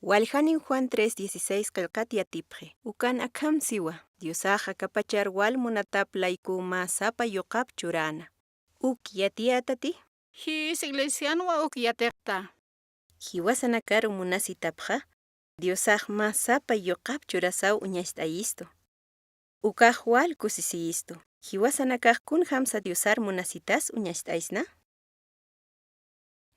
Walhanin Juan 3:16 kalkati atipje. Ukan akam siwa. Diosaja kapachar wal munatap laiku masapa yokap churana. Uk yatiatati. His iglesianwa ukyatekta. Hiwasanakar munasitapja. Diosaj masapa yokap churasau uñastaisto. Ukaj wal kusisiisto. Hiwasanakaj kun hamsa diosar munasitas uñastaisna.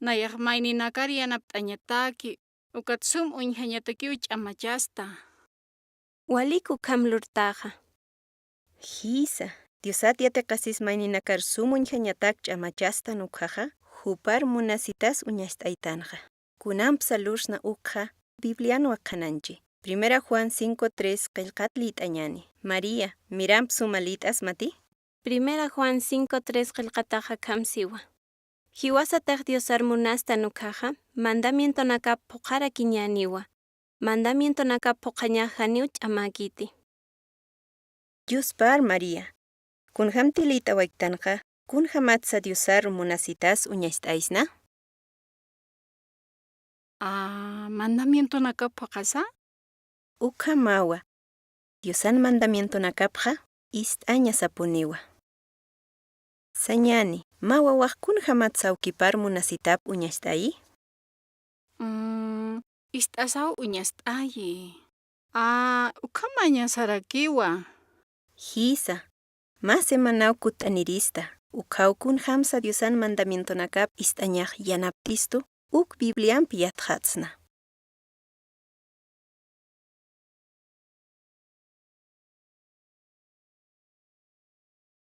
Nayakmayni nakari yatichañataki. Ukatsum Enseñemos ch'amachasta. Waliku kamlurtaja. Hisa. Diosat yatekasis mayninakar sumun jañatak ch'amachasta nukjaja. Jupar munasitas uñastaitanja. Kunampsa lursna ukja. Bibliano akananchi. Primera Juan 5:3 qillqatli t'añani. María, miramp sumalitas mati. Primera Juan 5:3 qillqataja kamsiwa. Hiwasataq Diosar munasta nukjaja. Mandamiento naka pokara kiñaniwa. Mandamiento naka pokañaja niuch amakiti. Yuspar María. Kun hamtilita waiktanja. Kun hamatsa Diosar munasitas uñastaisna. Mandamiento naka pokasa? Ukha mawa. Diosan mandamiento nakapja. Istaña sapuniwa. Sañani. Mawa wajkun hamatsa ukipar munasitap uñastai. Istasau uñastayi. Ukamaña sarakiwa. Hisa. Mas emanau kutanirista. Ukaukun hamsa Diosan mandamiento nakap istañaj yanaptistu. Uk Bibliampi yatjatsna.